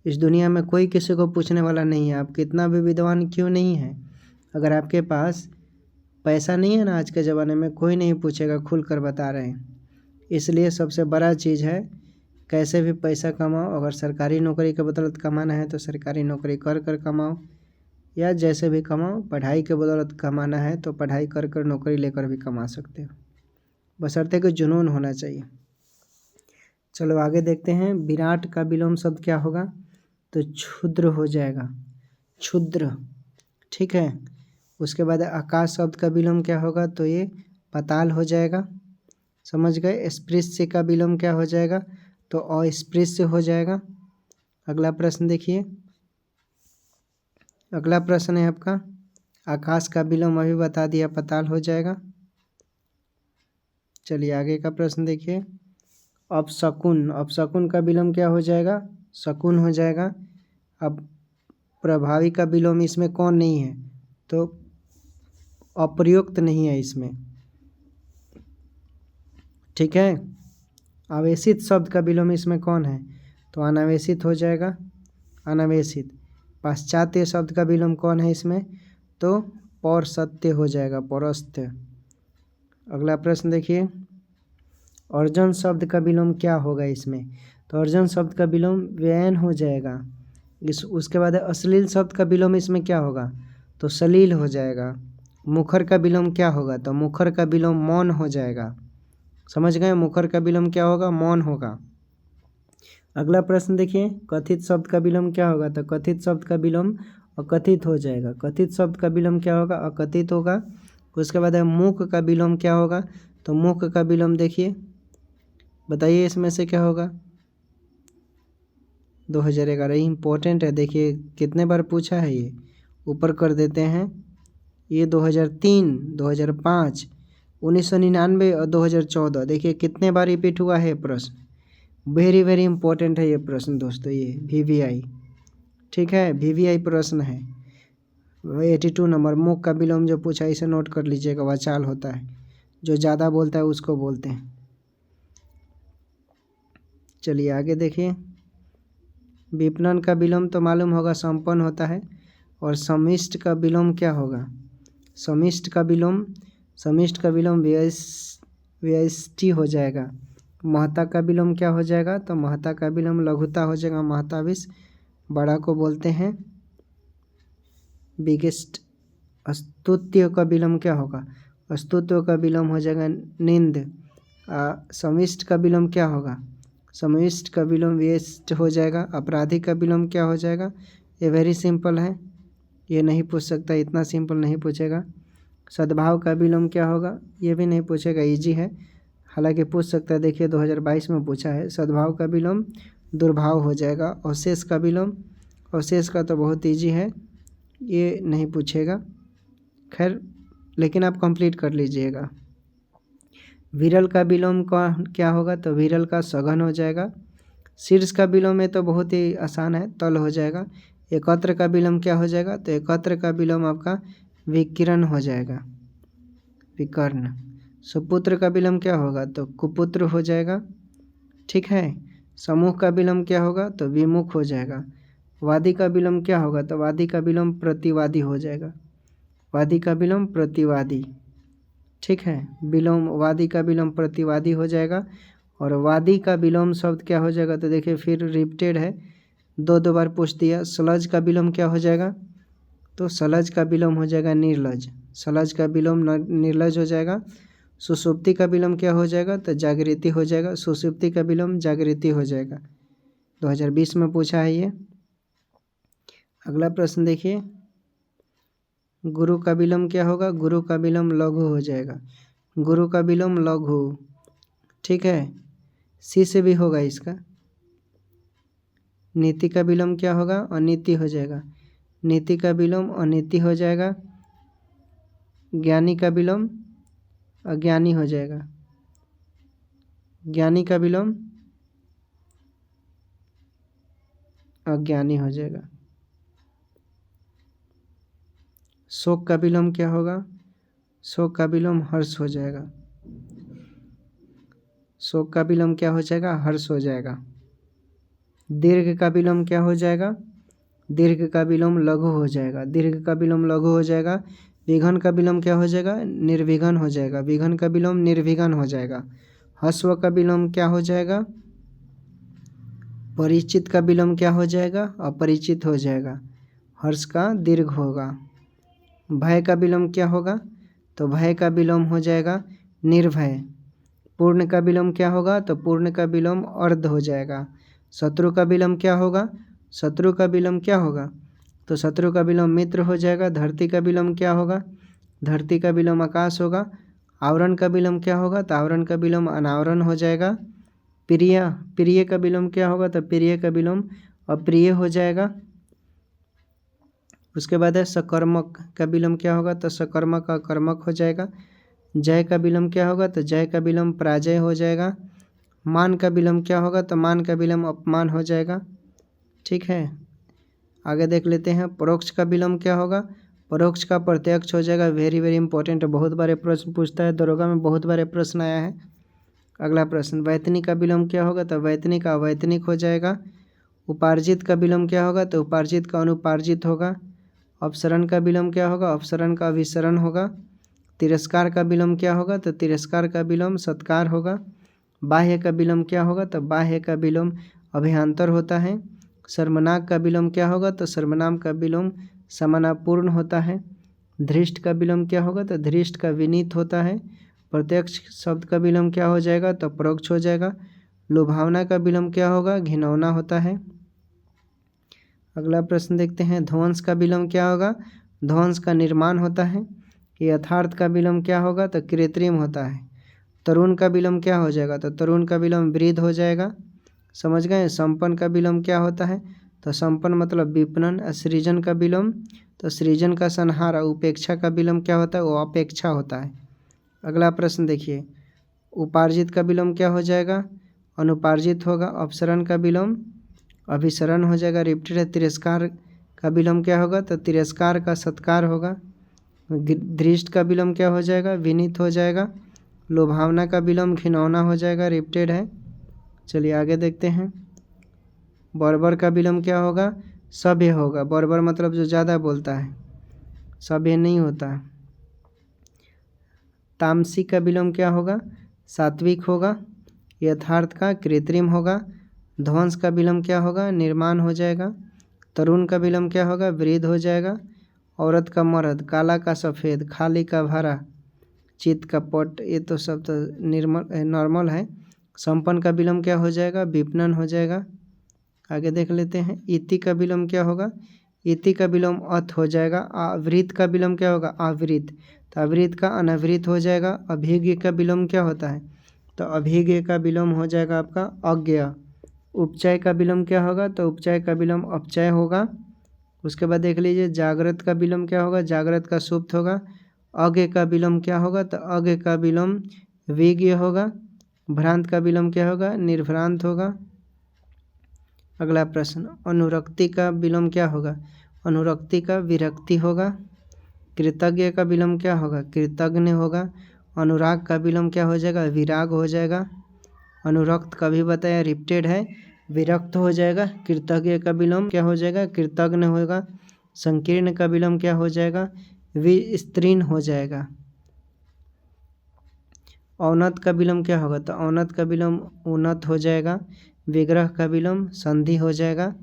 इस दुनिया में कोई किसी को पूछने वाला नहीं है, आप कितना भी विद्वान क्यों नहीं है। अगर आपके पास पैसा नहीं है ना, आज के ज़माने में कोई नहीं पूछेगा, खुल कर बता रहे हैं। इसलिए सबसे बड़ा चीज़ है कैसे भी पैसा कमाओ। अगर सरकारी नौकरी के बदौलत कमाना है तो सरकारी नौकरी कर कर कमाओ, या जैसे भी कमाओ। पढ़ाई के बदौलत कमाना है तो पढ़ाई कर कर नौकरी लेकर भी कमा सकते हो, बशर्ते कि जुनून होना चाहिए। चलो आगे देखते हैं। विराट का विलोम शब्द क्या होगा, तो क्षुद्र हो जाएगा, क्षुद्र, ठीक है। उसके बाद आकाश शब्द का विलोम क्या होगा, तो ये पाताल हो जाएगा, समझ गए। स्पृश्य का विलोम क्या हो जाएगा, तो अस्पृश्य हो जाएगा। अगला प्रश्न देखिए, अगला प्रश्न है आपका, आकाश का विलोम अभी बता दिया, पाताल हो जाएगा। चलिए आगे का प्रश्न देखिए। अपशकुन, अपशकुन का विलोम क्या हो जाएगा, शकुन हो जाएगा। अब प्रभावी का विलोम इसमें कौन नहीं है, तो अप्रयुक्त नहीं है इसमें, ठीक है। आवेशित शब्द का विलोम इसमें कौन है, तो अनावेशित हो जाएगा, अनावेशित। पाश्चात्य शब्द का विलोम कौन है इसमें, तो पौरसत्य हो जाएगा, पौरस्त्य। अगला प्रश्न देखिए, अर्जुन शब्द का विलोम क्या होगा इसमें, तो अर्जुन शब्द का विलोम व्ययन हो जाएगा। उसके बाद अश्लील शब्द का विलोम इसमें क्या होगा, तो सलील हो जाएगा। मुखर का विलोम क्या होगा, तो मुखर का विलोम मौन हो जाएगा, समझ गए। मुखर का विलोम क्या होगा, मौन होगा। अगला प्रश्न देखिए, कथित शब्द का विलोम क्या होगा, तो कथित शब्द का विलोम अकथित हो जाएगा। कथित शब्द का विलोम क्या होगा, अकथित होगा। उसके बाद मूक का विलोम क्या होगा, तो मूक का विलोम देखिए, बताइए इसमें से क्या होगा। 2011 इम्पोर्टेंट है, देखिए कितने बार पूछा है ये, ऊपर कर देते हैं। ये 2003, 2005, 1999 और 2014, देखिए कितने बार रिपीट हुआ है प्रश्न। वेरी वेरी इंपॉर्टेंट है ये प्रश्न दोस्तों, ये VVI, ठीक है, VVI प्रश्न है। 82 नंबर, मुख का विलोम जो पूछा इसे नोट कर लीजिएगा, वाचाल होता है, जो ज़्यादा बोलता है उसको बोलते हैं। चलिए आगे देखिए, विपणन का विलोम तो मालूम होगा, संपन्न होता है। और समिष्ट का विलोम क्या होगा, समिष्ट का विलोम, समिष्ट का विलोम व्यष्टि हो जाएगा। महता का विलोम क्या हो जाएगा, तो महता का विलोम लघुता हो जाएगा, महताविष, बड़ा को बोलते हैं बिगेस्ट। स्तुत्य का विलोम क्या होगा, स्तुत्व का विलोम हो जाएगा निंद। समिष्ट का विलोम क्या होगा, समिष्ट का विलोम व्यष्ट हो जाएगा। अपराधी का विलोम क्या हो जाएगा, ये वेरी सिंपल है, ये नहीं पूछ सकता, इतना सिंपल नहीं पूछेगा। सद्भाव का विलोम क्या होगा, ये भी नहीं पूछेगा, इजी है, हालांकि पूछ सकता है, देखिए 2022 में पूछा है। सद्भाव का विलोम दुर्भाव हो जाएगा। अवशेष का विलोम, अवशेष का तो बहुत इजी है, ये नहीं पूछेगा, खैर लेकिन आप कंप्लीट कर लीजिएगा। विरल का विलोम का क्या होगा, तो विरल का सघन हो जाएगा। शीर्ष का विलोम में तो बहुत ही आसान है, तल हो जाएगा। एकत्र का विलोम क्या हो जाएगा, तो एकत्र का विलोम आपका विकिरण हो जाएगा, विकर्ण। सुपुत्र का विलोम क्या होगा, तो कुपुत्र हो जाएगा, ठीक है। समूह का विलोम क्या होगा, तो विमुख हो जाएगा। वादी का विलोम क्या होगा, तो वादी का विलोम प्रतिवादी हो जाएगा, वादी का विलोम प्रतिवादी, ठीक है। विलोम, वादी का विलोम प्रतिवादी हो जाएगा। और वादी का विलोम शब्द क्या हो जाएगा, तो देखिए फिर रिपीटेड है, दो बार पूछ दिया। सलज का विलोम क्या हो जाएगा, तो सलज का विलोम हो जाएगा निर्लज, सलज का विलोम निर्लज हो जाएगा। सुषुप्ति का विलोम क्या हो जाएगा, तो जागृति हो जाएगा, सुषुप्ति का विलोम जागृति हो जाएगा। 2020 में पूछा है ये। अगला प्रश्न देखिए, गुरु का विलोम क्या होगा, गुरु का विलोम लघु हो जाएगा, गुरु का विलोम लघु, ठीक है। सी से भी होगा इसका। नीति का विलोम क्या होगा? अनीति हो जाएगा। नीति का विलोम अनीति हो जाएगा। ज्ञानी का विलोम अज्ञानी हो जाएगा। ज्ञानी का विलोम अज्ञानी हो जाएगा। शोक का विलोम क्या होगा? शोक का विलोम हर्ष हो जाएगा। शोक का विलोम क्या हो जाएगा? हर्ष हो जाएगा। दीर्घ का विलोम क्या हो जाएगा? दीर्घ का विलोम लघु हो जाएगा। दीर्घ का विलोम लघु हो जाएगा। विघन का विलोम क्या हो जाएगा? निर्विघन हो जाएगा। विघन का विलोम निर्विघन हो जाएगा। हस्व का विलोम क्या हो जाएगा? परिचित का विलोम क्या हो जाएगा? अपरिचित हो जाएगा। हर्ष का दीर्घ होगा। भय का विलोम क्या होगा? तो भय का विलोम हो जाएगा निर्भय। पूर्ण का विलोम क्या होगा? तो पूर्ण का विलोम अर्ध हो जाएगा। शत्रु का विलोम क्या होगा? शत्रु का विलोम क्या होगा? तो शत्रु का विलोम मित्र हो जाएगा। धरती का विलोम क्या होगा? धरती का विलोम आकाश होगा। आवरण का विलोम क्या होगा? तो आवरण का विलोम अनावरण हो जाएगा। प्रिय का विलोम क्या होगा? तो प्रिय का विलोम अप्रिय हो जाएगा। उसके बाद है सकर्मक का विलोम क्या होगा? तो सकर्मक अकर्मक हो जाएगा। जय का विलोम क्या होगा? तो जय का विलोम पराजय हो जाएगा। मान का विलोम क्या होगा? तो मान का विलोम अपमान हो जाएगा। ठीक है, आगे देख लेते हैं। परोक्ष का विलोम क्या होगा? परोक्ष का प्रत्यक्ष हो जाएगा। वेरी वेरी इंपॉर्टेंट, बहुत बारे प्रश्न पूछता है, दरोगा में बहुत बारे प्रश्न आया है। अगला प्रश्न, वैतनिक का विलोम क्या होगा? तो वैतनिक अवैतनिक हो जाएगा। उपार्जित का विलोम क्या होगा? तो उपार्जित का अनुपार्जित होगा। अपसरण का विलोम क्या होगा? अपसरण का अभिसरण होगा। तिरस्कार का विलोम क्या होगा? तो तिरस्कार का विलोम सत्कार होगा। बाह्य का विलोम क्या होगा? तो बाह्य का विलोम अभियांतर होता है। सर्वनाम का विलोम क्या होगा? तो सर्वनाम का विलोम समानापूर्ण होता है। धृष्ट का विलोम क्या होगा? तो धृष्ट का विनीत होता है। प्रत्यक्ष शब्द का विलोम क्या हो जाएगा? तो परोक्ष हो जाएगा। लुभावना का विलोम क्या होगा? घिनौना होता है। अगला प्रश्न देखते हैं। ध्वंस का विलोम क्या होगा? ध्वंस का निर्माण होता है। यथार्थ का विलोम क्या होगा? तो कृत्रिम होता है। तरुण का विलोम क्या हो जाएगा? तो तरुण का विलोम वृद्ध हो जाएगा। समझ गए। संपन्न का विलोम क्या होता है? तो संपन्न मतलब विपणन। सृजन का विलोम तो सृजन का संहार। उपेक्षा का विलोम क्या होता है? वो अपेक्षा होता है। अगला प्रश्न देखिए। उपार्जित का विलोम क्या हो जाएगा? अनुपार्जित होगा। अपसरण का विलोम अभिसरण हो जाएगा। रिपीटेड है। तिरस्कार का विलोम क्या होगा? तो तिरस्कार का सत्कार होगा। दृष्ट का विलोम क्या हो जाएगा? विनीत हो जाएगा। लुभावना का विलोम घिनौना हो जाएगा। रिपीटेड है। चलिए आगे देखते हैं। बर्बर का विलोम क्या होगा? सभ्य होगा। बर्बर मतलब जो ज़्यादा बोलता है, सभ्य नहीं होता। तामसिक का विलोम क्या होगा? सात्विक होगा। यथार्थ का कृत्रिम होगा। ध्वंस का विलोम क्या होगा? निर्माण हो जाएगा। तरुण का विलोम क्या होगा? वृद्ध हो जाएगा। औरत का मर्द, काला का सफ़ेद, खाली का भरा, चित का पट, ये तो सब तो नॉर्मल है। संपन्न का विलोम क्या हो जाएगा? विपणन हो जाएगा। आगे देख लेते हैं। इति का विलोम क्या होगा? इति का विलोम अत हो जाएगा। आवृत का विलोम क्या होगा? आवृत। तो आवृत का अनावृत हो जाएगा। अभिज्ञ का विलोम क्या होता है? तो अभिज्ञ का विलोम हो जाएगा आपका अज्ञ। उपचय का विलोम क्या होगा? तो उपचय का विलोम अपचय होगा। उसके बाद देख लीजिए। जागृत का विलोम क्या होगा? जागृत का सुप्त होगा। अज्ञ का विलोम क्या होगा? तो अज्ञ का विलोम विज्ञ होगा। भ्रांत का विलोम क्या होगा? निर्भ्रांत होगा। अगला प्रश्न, अनुरक्ति का विलोम क्या होगा? अनुरक्ति का विरक्ति होगा। कृतज्ञ का विलोम क्या होगा? कृतज्ञ होगा। अनुराग का विलोम क्या हो जाएगा? विराग हो जाएगा। अनुरक्त का भी बताया, रिपीटेड है, विरक्त हो जाएगा। कृतज्ञ का विलोम क्या हो जाएगा? कृतज्ञ होगा। संकीर्ण का विलोम क्या हो जाएगा? विस्तीर्ण हो जाएगा। औन्नत का विलोम क्या होगा? तो औन्नत का विलोम उन्नत हो जाएगा। विग्रह का विलोम संधि हो जाएगा।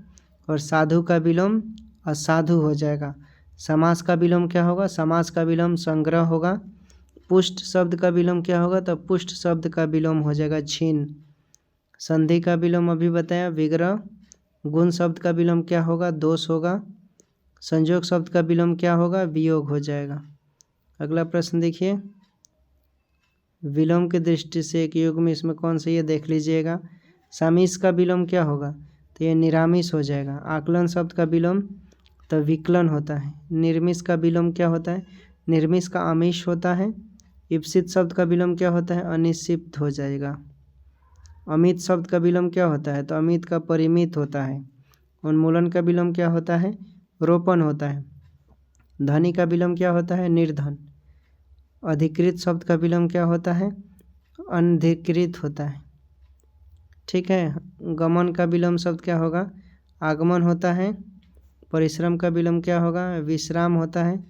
और साधु का विलोम असाधु हो जाएगा। समास का विलोम क्या होगा? समास का विलोम संग्रह होगा। पुष्ट शब्द का विलोम क्या होगा? तो पुष्ट शब्द का विलोम हो जाएगा छीन। संधि का विलोम अभी बताया, विग्रह। गुण शब्द का विलोम क्या होगा? दोष होगा। संयोग शब्द का विलोम क्या होगा? वियोग हो जाएगा। अगला प्रश्न देखिए। विलोम की दृष्टि से एक युग्म इसमें कौन सा, ये देख लीजिएगा। सामिस का विलोम क्या होगा, तो ये निरामिस हो जाएगा। आकलन शब्द का विलोम तो विकलन होता है। निर्मिस का विलोम क्या होता है, निर्मिस का आमिष होता है। ईप्सित शब्द का विलोम क्या होता है, अनिश्चित हो जाएगा। अमित शब्द का विलोम क्या होता है, तो अमित का परिमित होता है। उन्मूलन का विलोम क्या होता है, रोपण होता है। धनी का विलोम क्या होता है, निर्धन। अधिकृत शब्द का विलोम क्या होता है, अनधिकृत होता है। ठीक है। गमन का विलोम शब्द क्या होगा, आगमन होता है। परिश्रम का विलोम क्या होगा, विश्राम होता है।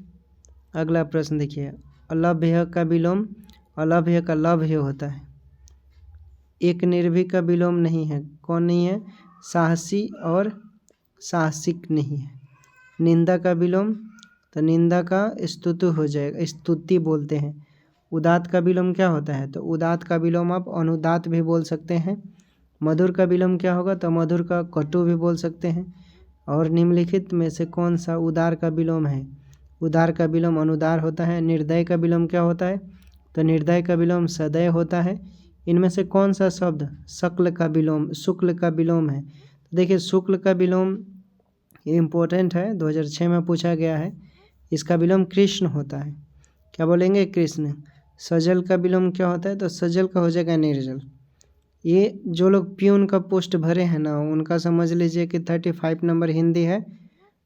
अगला प्रश्न देखिए, अलभ्य का विलोम, अलभ्य का लभ्य होता है। एक निर्भीक का विलोम नहीं है, कौन नहीं है, साहसी और साहसिक नहीं है। निंदा का विलोम, तो निंदा का स्तुति हो जाएगा, स्तुति बोलते हैं। उदात का विलोम क्या होता है, तो उदात का विलोम आप अनुदात भी बोल सकते हैं। मधुर का विलोम क्या होगा, तो मधुर का कटु भी बोल सकते हैं। और निम्नलिखित में से कौन सा उदार का विलोम है, उदार का विलोम अनुदार होता है। निर्दय का विलोम क्या होता है, तो निर्दय का विलोम सदय होता है। इनमें से कौन सा शब्द शुक्ल का विलोम, शुक्ल का विलोम है, देखिए शुक्ल का विलोम ये इम्पोर्टेंट है, 2006 में पूछा गया है। इसका विलोम कृष्ण होता है, क्या बोलेंगे, कृष्ण। सजल का विलोम क्या होता है, तो सजल का हो जाएगा निर्जल। ये जो लोग प्यून का पोस्ट भरे हैं ना, उनका समझ लीजिए कि 35 नंबर हिंदी है,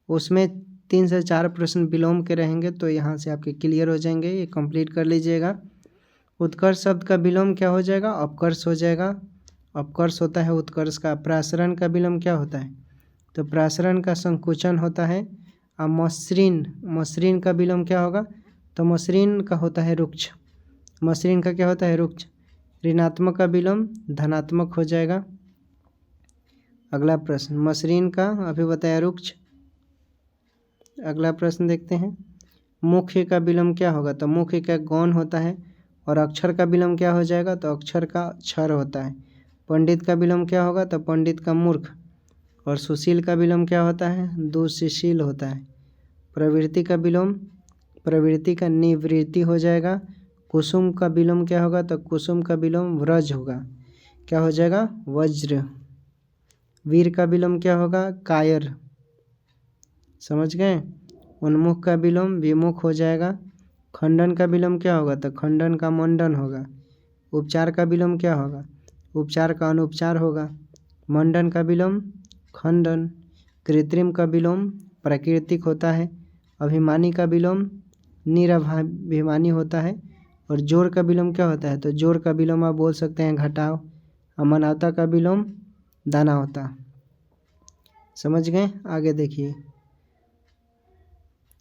उसमें 3 से 4 प्रश्न विलोम के रहेंगे, तो यहाँ से आपके क्लियर हो जाएंगे, ये कंप्लीट कर लीजिएगा। उत्कर्ष शब्द का विलोम क्या हो जाएगा, अपकर्ष हो जाएगा। अपकर्ष होता है उत्कर्ष का। प्रासरण का विलोम क्या होता है, तो प्रासरण का संकुचन होता है। अब मसृण, मसृण का विलोम क्या होगा, तो मसृण का होता है रुक्ष। मसृण का क्या होता है, रुक्ष। ऋणात्मक का विलोम धनात्मक हो जाएगा। अगला प्रश्न, मसृण का अभी बताया रुक्ष। अगला प्रश्न देखते हैं, मुख्य का विलोम क्या होगा, तो मुख्य का गौण होता है। और अक्षर का विलोम क्या हो जाएगा, तो अक्षर का क्षर होता है। पंडित का विलोम क्या होगा, तो पंडित का मूर्ख। और सुशील का विलोम क्या होता है, दुःशील होता है। प्रवृत्ति का विलोम, प्रवृत्ति का निवृत्ति हो जाएगा। कुसुम का विलोम क्या होगा, तो कुसुम का विलोम व्रज होगा, क्या हो जाएगा, वज्र। वीर का विलोम क्या होगा, कायर, समझ गए। उन्मुख का विलोम विमुख हो जाएगा। खंडन का विलोम क्या होगा, तो खंडन का मंडन होगा। उपचार का विलोम क्या होगा, उपचार का अनुपचार होगा। मंडन का विलोम खंडन। कृत्रिम का विलोम प्राकृतिक होता है। अभिमानी का विलोम निरभिमानी होता है। और जोर का विलोम क्या होता है, तो जोर का विलोम आप बोल सकते हैं घटाव। अमानवता का विलोम दानवता। समझ गए। आगे देखिए,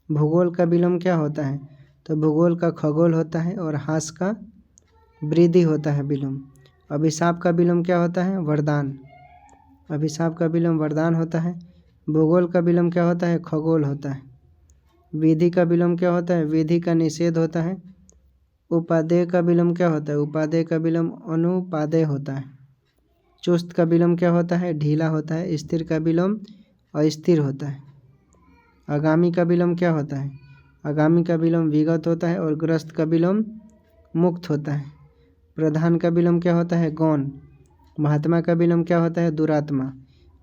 भूगोल का विलोम क्या होता है, तो भूगोल का खगोल होता है। और हास का वृद्धि होता है विलोम। अभिशाप का विलोम क्या होता है, वरदान। अभिशाप का विलोम वरदान होता है। भूगोल का विलोम क्या होता है, खगोल होता है। विधि का विलोम क्या होता है, विधि का निषेध होता है। उपादेय का विलोम क्या होता है, उपादेय का विलोम अनुपादेय होता है। चुस्त का विलोम क्या होता है, ढीला होता है। स्थिर का विलोम अस्थिर होता है। आगामी का विलोम क्या होता है, आगामी का विलोम विगत होता है। और ग्रस्त का विलोम मुक्त होता है। प्रधान का विलोम क्या होता है, गौण। महात्मा का विलोम क्या होता है, दुरात्मा।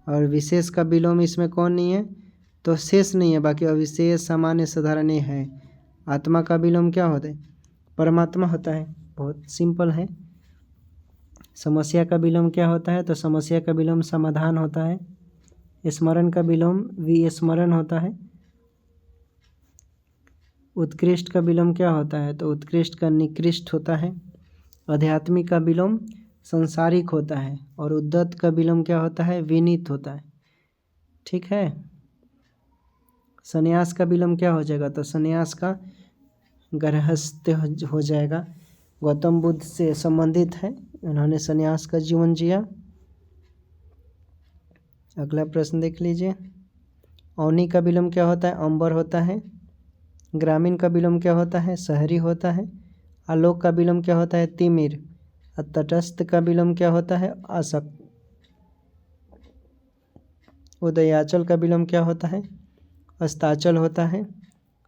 और विशेष का विलोम इसमें कौन नहीं है, तो शेष नहीं है, बाकी अविशेष सामान्य साधारण है। आत्मा का विलोम क्या होता है, परमात्मा होता है, बहुत सिंपल है। समस्या का विलोम क्या होता है, तो समस्या का विलोम समाधान होता है। स्मरण का विलोम विस्मरण होता है। उत्कृष्ट का विलोम क्या होता है, तो उत्कृष्ट का निकृष्ट होता है। आध्यात्मिक का विलोम संसारिक होता है। और उद्दत का विलोम क्या होता है, विनीत होता है। ठीक है। संन्यास का विलोम क्या हो जाएगा, तो संन्यास का गृहस्थ हो जाएगा। गौतम बुद्ध से संबंधित है, उन्होंने संन्यास का जीवन जिया। अगला प्रश्न देख लीजिए, औनी का विलोम क्या होता है, अंबर होता है। ग्रामीण का विलोम क्या होता है, शहरी होता है। आलोक का विलोम क्या होता है, तिमिर। तटस्थ का विलोम क्या होता है, आसक्त। उदयाचल का विलोम क्या होता है, अस्ताचल होता है।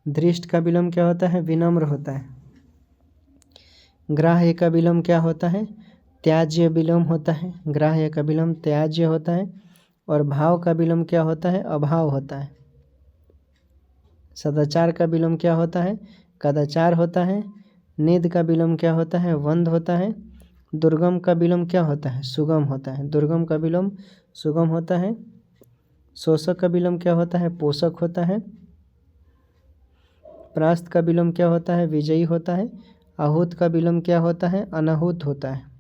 धृष्ट का विलोम क्या होता है, विनम्र होता है। ग्राह्य का विलोम क्या होता है? त्याज्य विलोम होता है। ग्राह्य का विलोम त्याज्य होता है। और भाव का विलोम क्या होता है? अभाव होता है। सदाचार का विलोम क्या होता है? कदाचार होता है। निध का विलोम क्या होता है? वंद होता है। दुर्गम का विलोम क्या होता है? सुगम होता है। दुर्गम का विलोम सुगम होता है। शोषक का विलोम क्या होता है? पोषक होता है। परास्त का विलोम क्या होता है? विजयी होता है। आहूत का विलोम क्या होता है? अनाहूत होता है।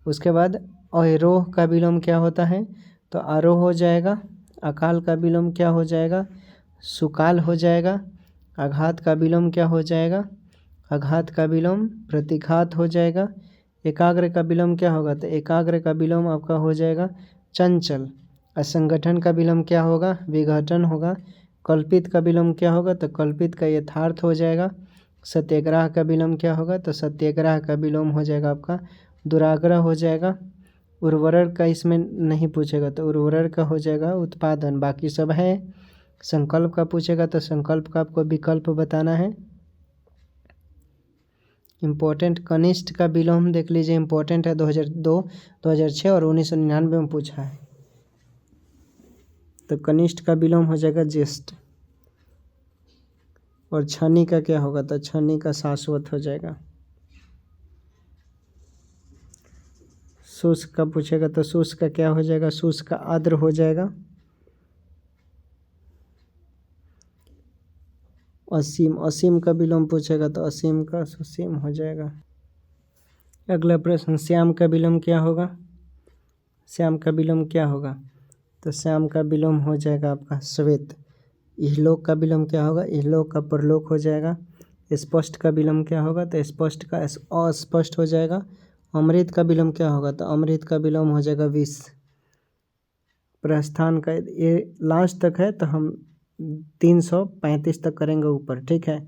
उसके बाद अरोह का विलोम क्या होता है? तो आरोह हो जाएगा। अकाल का विलोम क्या हो जाएगा? सुकाल हो जाएगा। आघात का विलोम क्या हो जाएगा? आघात का विलोम प्रतिघात हो जाएगा। एकाग्र का विलोम क्या होगा? तो एकाग्र का विलोम आपका हो जाएगा चंचल। असंगठन का विलोम क्या होगा? विघटन होगा। कल्पित का विलोम क्या होगा? तो कल्पित का यथार्थ हो जाएगा। सत्याग्रह का विलोम क्या होगा? तो सत्याग्रह का विलोम हो जाएगा आपका दुराग्रह हो जाएगा। उर्वरक का इसमें नहीं पूछेगा तो उर्वरक का हो जाएगा उत्पादन। बाकी सब है। संकल्प का पूछेगा तो संकल्प का आपको विकल्प बताना है। इम्पोर्टेंट कनिष्ठ का विलोम देख लीजिए, इम्पोर्टेंट है 2002, 2006 और 1999 में पूछा है। तो कनिष्ठ का विलोम हो जाएगा ज्येष्ठ। और छनी का क्या होगा? तो छनी का शाश्वत हो जाएगा। शुष्क का पूछेगा तो शुष्क का क्या हो जाएगा? शुष्क का आर्द्र हो जाएगा। असीम, असीम का विलोम पूछेगा तो असीम का सुसीम हो जाएगा। अगला प्रश्न, श्याम का विलोम क्या होगा? श्याम का विलोम क्या होगा? तो श्याम का विलोम हो जाएगा आपका श्वेत। इहलोक का विलोम क्या होगा? इहलोक का परलोक हो जाएगा। स्पष्ट का विलोम क्या होगा? तो स्पष्ट का अस्पष्ट हो जाएगा। अमृत का विलोम क्या होगा? तो अमृत का विलोम हो जाएगा विष। प्रस्थान का ये लास्ट तक है तो हम 335 तक करेंगे ऊपर, ठीक है।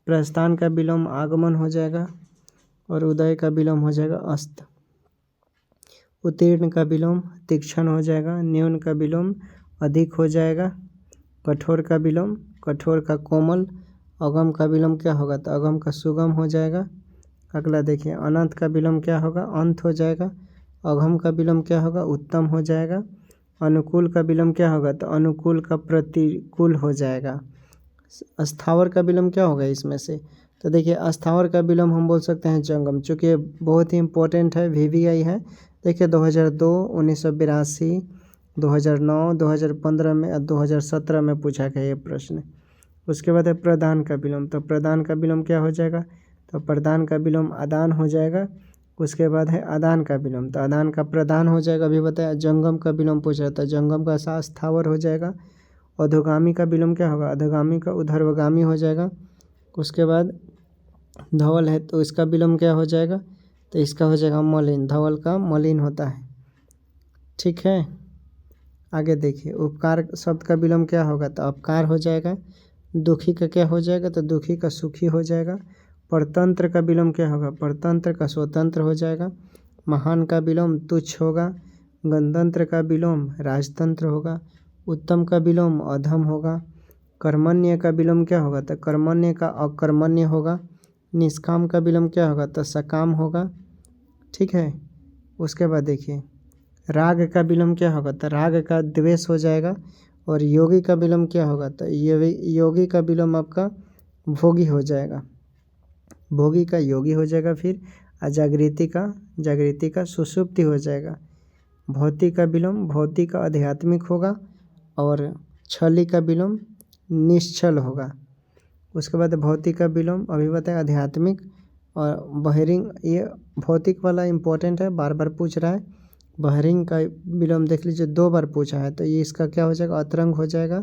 प्रस्थान का विलोम आगमन हो जाएगा और उदय का विलोम हो जाएगा अस्त। उत्तीर्ण का विलोम तीक्ष्ण हो जाएगा। न्यून का विलोम अधिक हो जाएगा। कठोर का विलोम कठोर का कोमल। अगम का विलोम क्या होगा? तो अगम का सुगम हो जाएगा। अगला देखिए, अनंत का विलोम क्या होगा? अंत हो जाएगा। अघम का विलोम क्या होगा? उत्तम हो जाएगा। अनुकूल का विलोम क्या होगा? तो अनुकूल का प्रतिकूल हो जाएगा। अस्थावर का विलोम क्या होगा इसमें से? तो देखिए, अस्थावर का विलोम हम बोल सकते हैं जंगम, चूँकि बहुत ही इंपॉर्टेंट है, VVI है। देखिए 2002, 1982, 2009, 2015 में और 2017 में पूछा गया ये प्रश्न। उसके बाद है प्रदान का विलोम। तो प्रदान का विलोम क्या हो जाएगा? तो प्रदान का विलोम आदान हो जाएगा। उसके बाद है आदान का विलोम। तो आदान का प्रदान हो जाएगा, अभी बताया। जंगम का विलोम पूछ रहा था, जंगम का स्थावर हो जाएगा। अधोगामी का विलोम क्या होगा? अधोगामी का ऊर्ध्वगामी हो जाएगा। उसके बाद धवल है तो इसका विलोम क्या हो जाएगा? तो इसका हो जाएगा मलिन। धवल का मलिन होता है, ठीक है। आगे देखिए, उपकार शब्द का विलोम क्या होगा? तो अपकार हो जाएगा। दुखी का क्या हो जाएगा? तो दुखी का सुखी हो जाएगा। परतंत्र का विलोम क्या होगा? परतंत्र का स्वतंत्र हो जाएगा। महान का विलोम तुच्छ होगा। गणतंत्र का विलोम राजतंत्र होगा। उत्तम का विलोम अधम होगा। कर्मण्य का विलोम क्या होगा? तो कर्मण्य का अकर्मण्य होगा। निष्काम का विलोम क्या होगा? तो सकाम होगा, ठीक है। उसके बाद देखिए, राग का विलोम क्या होगा? तो राग का द्वेष हो जाएगा। और योगी का विलोम क्या होगा? तो योगी का विलोम आपका भोगी हो जाएगा। भोगी का योगी हो जाएगा। फिर जागृति का सुषुप्ति हो जाएगा। भौतिक का विलोम भौतिक का आध्यात्मिक होगा। और छली का विलोम निश्चल होगा। उसके बाद भौतिक का विलोम अभी बताया आध्यात्मिक। और बहिरिंग, ये भौतिक वाला इम्पोर्टेंट है, बार बार पूछ रहा है। बहिरिंग का विलोम देख लीजिए, 2 बार पूछा है, तो ये इसका क्या हो जाएगा? अतरंग हो जाएगा।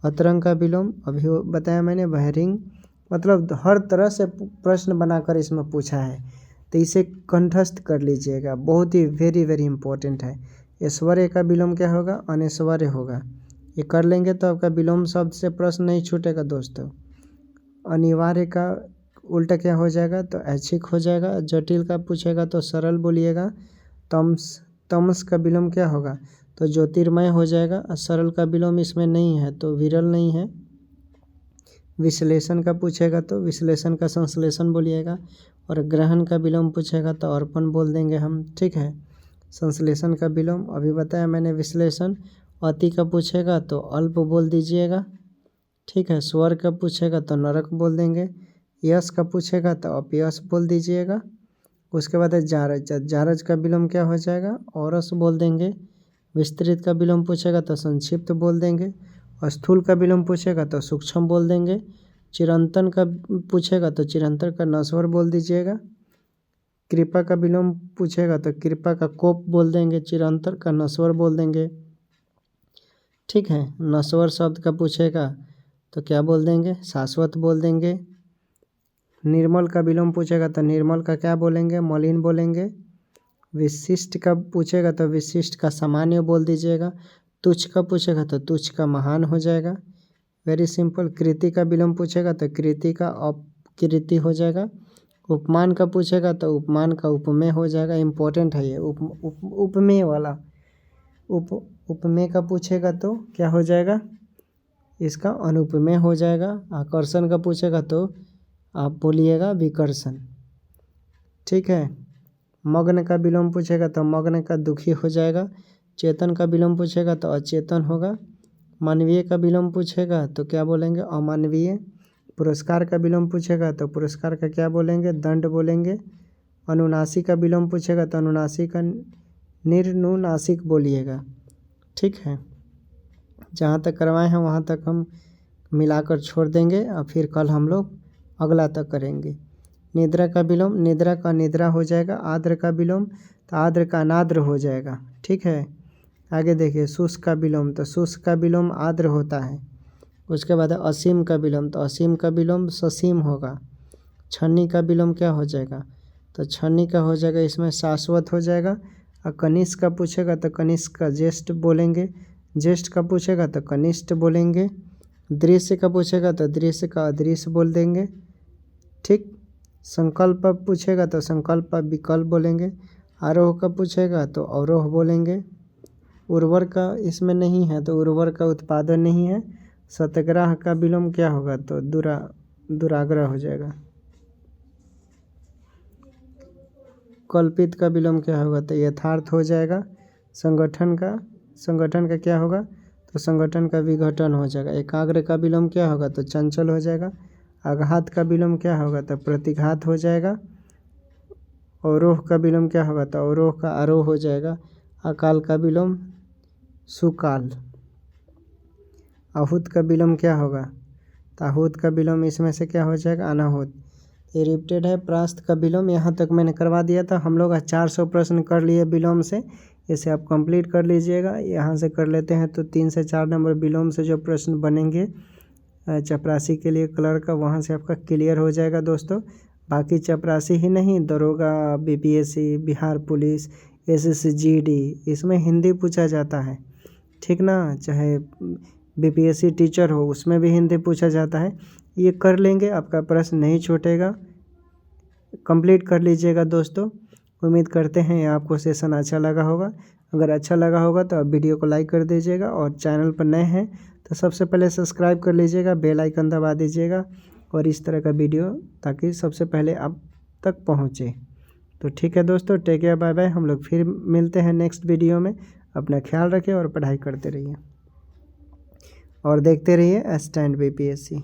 अतरंग का विलोम अभी बताया मैंने। बहिरिंग मतलब हर तरह से प्रश्न बनाकर इसमें पूछा है, तो इसे कंठस्थ कर लीजिएगा, बहुत ही वेरी वेरी इंपॉर्टेंट है। ऐश्वर्य का विलोम क्या होगा? अनैश्वर्य होगा। ये कर लेंगे तो आपका विलोम शब्द से प्रश्न नहीं छूटेगा दोस्तों। अनिवार्य का उल्टा क्या हो जाएगा? तो ऐच्छिक हो जाएगा। जटिल का पूछेगा तो सरल बोलिएगा। तमस का विलोम क्या होगा? तो ज्योतिर्मय हो जाएगा। सरल का विलोम इसमें नहीं है तो विरल नहीं है। विश्लेषण का पूछेगा तो विश्लेषण का संश्लेषण बोलिएगा, और ग्रहण का विलोम पूछेगा तो अर्पण बोल देंगे हम। ठीक है, संश्लेषण का विलोम अभी बताया मैंने। विश्लेषण अति का पूछेगा तो अल्प बोल दीजिएगा। ठीक है, स्वर का पूछेगा तो नरक बोल देंगे। यश का पूछेगा तो अपयश बोल दीजिएगा। उसके बाद है जारज। जारज का विलोम क्या हो जाएगा? औरस बोल देंगे। विस्तृत का विलोम पूछेगा तो संक्षिप्त बोल देंगे। स्थूल का विलोम पूछेगा तो सूक्ष्म बोल देंगे। चिरंतन का पूछेगा तो चिरंतर का नस्वर बोल दीजिएगा। कृपा का विलोम पूछेगा तो कृपा का कोप बोल देंगे, चिरंतर का नस्वर बोल देंगे। ठीक है, नस्वर शब्द का पूछेगा तो क्या बोल देंगे? शाश्वत बोल देंगे। निर्मल का विलोम पूछेगा तो निर्मल का क्या बोलेंगे? मलिन बोलेंगे। विशिष्ट का पूछेगा तो विशिष्ट का सामान्य बोल दीजिएगा। तुच्छ का पूछेगा तो तुच्छ का महान हो जाएगा। Very simple. कृति का विलोम पूछेगा तो कृति का अपकृति हो जाएगा। उपमान का पूछेगा तो उपमान का उपमेय हो जाएगा। इम्पोर्टेंट है ये उपमेय वाला। उपमेय का पूछेगा तो क्या हो जाएगा? इसका अनुपमेय हो जाएगा। आकर्षण का पूछेगा तो आप बोलिएगा विकर्षण। ठीक है, मग्न का विलोम पूछेगा तो मग्न का दुखी हो जाएगा। चेतन का विलोम पूछेगा तो अचेतन होगा। मानवीय का विलोम पूछेगा तो क्या बोलेंगे? अमानवीय। पुरस्कार का विलोम पूछेगा तो पुरस्कार का क्या बोलेंगे? दंड बोलेंगे। अनुनासिक का विलोम पूछेगा तो अनुनासिक का निर्नुनासिक बोलिएगा। ठीक है, जहाँ तक करवाए हैं वहाँ तक हम मिलाकर छोड़ देंगे और फिर कल हम लोग अगला तक करेंगे। निद्रा का विलोम, निद्रा का निद्रा हो जाएगा। आद्र का विलोम तो आद्र का अनाद्र हो जाएगा। ठीक है, आगे देखिए। शुष्क का विलोम तो शुष्क का विलोम आद्र होता है। उसके बाद असीम का विलोम तो असीम का विलोम ससीम होगा। छन्नी का विलोम क्या हो जाएगा? तो छन्नी का हो जाएगा इसमें शाश्वत हो जाएगा। और कनिष्ठ का पूछेगा तो कनिष्ठ का ज्येष्ठ बोलेंगे। ज्येष्ठ का पूछेगा तो कनिष्ठ बोलेंगे। दृश्य का पूछेगा तो दृश्य का अदृश्य बोल देंगे। ठीक, संकल्प पूछेगा तो संकल्प विकल्प बोलेंगे। आरोह का पूछेगा तो अवरोह बोलेंगे। उर्वर का इसमें नहीं है तो उर्वर का उत्पादन नहीं है। सत्याग्रह का विलोम क्या होगा? तो दुराग्रह हो जाएगा। कल्पित का विलोम क्या होगा? तो यथार्थ हो जाएगा। संगठन का क्या होगा? तो संगठन का विघटन हो जाएगा। एकाग्र का विलोम क्या होगा? तो चंचल हो जाएगा। आघात का विलोम क्या होगा? तो प्रतिघात हो जाएगा। अवरोह का विलोम क्या होगा? तो अवरोह का आरोह हो जाएगा। अकाल का विलोम सुकाल। आहूत का विलोम क्या होगा? तो आहूत का विलोम इसमें से क्या हो जाएगा? अनाहूत। ये रिपीटेड है। प्रास्त का विलोम यहाँ तक मैंने करवा दिया था। हम लोग 400 प्रश्न कर लिए विलोम से। इसे आप कंप्लीट कर लीजिएगा। यहाँ से कर लेते हैं तो 3 से 4 नंबर विलोम से जो प्रश्न बनेंगे चपरासी के लिए क्लर्क का, वहाँ से आपका क्लियर हो जाएगा दोस्तों। बाकी चपरासी ही नहीं, दरोगा, BPSC, Bihar police, SSC, GD, इसमें हिंदी पूछा जाता है। ठीक ना, चाहे बीपीएससी टीचर हो उसमें भी हिंदी पूछा जाता है। ये कर लेंगे, आपका प्रश्न नहीं छूटेगा। कंप्लीट कर लीजिएगा दोस्तों। उम्मीद करते हैं आपको सेशन अच्छा लगा होगा। अगर अच्छा लगा होगा तो आप वीडियो को लाइक कर दीजिएगा, और चैनल पर नए हैं तो सबसे पहले सब्सक्राइब कर लीजिएगा, बेल आइकन दबा दीजिएगा, और इस तरह का वीडियो ताकि सबसे पहले आप तक पहुँचे। तो ठीक है दोस्तों, टेक केयर, बाय बाय। हम लोग फिर मिलते हैं नेक्स्ट वीडियो में। अपना ख्याल रखें और पढ़ाई करते रहिए और देखते रहिए स्टैंड बीपीएससी।